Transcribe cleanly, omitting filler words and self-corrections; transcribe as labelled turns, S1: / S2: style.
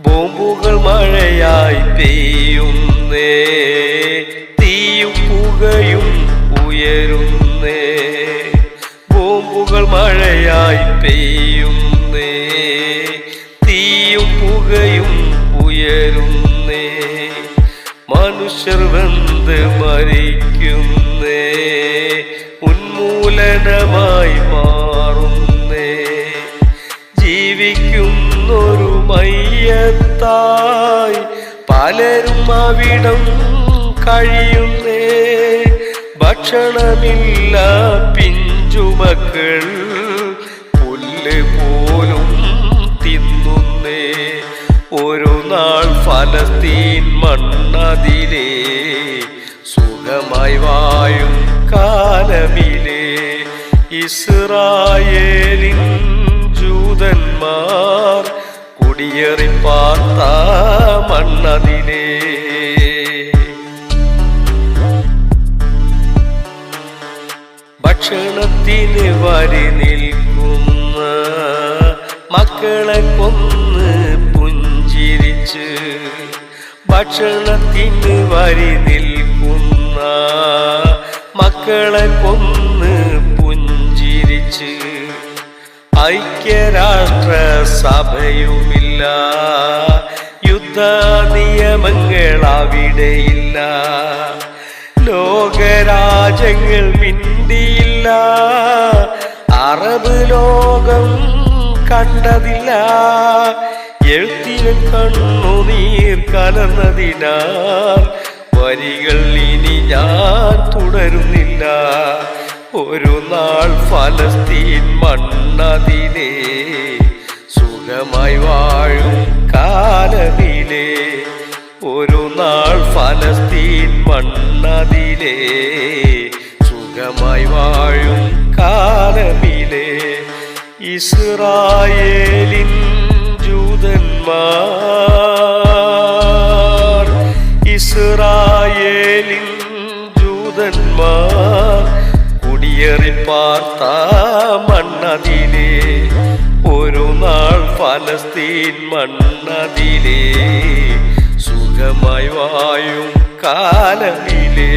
S1: ബോംബുകൾ മഴയായി പെയ്യുന്നേ, തീയും പുകയും ഉയരുന്നേ. ബോംബുകൾ മഴയായി പെയ്യുന്നേ, തീയും പുകയും ഉയരുന്നേ. മനുഷ്യർ വെന്ത് മരിക്കുന്നേ, ഉന്മൂലനമായി മാറുന്നേ. ജീവിക്കുന്നൊരു മയ്യത്തായി പലരും അവിടം കഴിയുന്നേ. ഭക്ഷണമില്ല പിഞ്ചുമക്കൾ പുല്ല് പോലും തിന്നുന്നേ. ഒരു നാൾ ഫലസ്തീൻ മണ്ണതിലേ സുഖമായി വാഴും കാലമിലേ. ഇസ്രായേലിൻ ജൂതന്മാർ കുടിയേറി പാർത്ത മണ്ണതിലേ. ഭക്ഷണത്തിന് വരി നിൽക്കുന്ന മക്കളെ കൊന്ന് പുഞ്ചിരിച്ച്, ഭക്ഷണത്തിന് വരി നിൽക്കുന്ന മക്കളെ കൊന്ന് പുഞ്ചിരിച്ച്. ഐക്യരാഷ്ട്ര സഭയുമില്ല, യുദ്ധ നിയമങ്ങൾ അവിടെയില്ല. ലോകരാജ്യങ്ങൾ മിണ്ടിയില്ല, അറബ് ലോകം കണ്ടതില്ല. എഴുത്തിനും കണ്ണുനീർ കലർന്നതിനാൽ വരികൾ ഇനി ഞാൻ തുടരുന്നില്ല. ഒരു നാൾ ഫലസ്തീൻ മണ്ണതിലേ സുഖമായി വാഴും കാലമിലേ. ഒരു നാൾ ഫലസ്തീൻ മണ്ണതിലേ സുഖമായി വാഴും കാലമിലേ. ഇസ്രായേലിൻ ജൂതന്മാർ, ഇസ്രായേലിൻ ജൂതന്മാർ കുടിയേറി പാർത്ത മണ്ണതിലേ. ഒരു നാൾ ഫലസ്തീൻ മണ്ണതിലേ സുഖമായി വാഴും കാലമിലേ.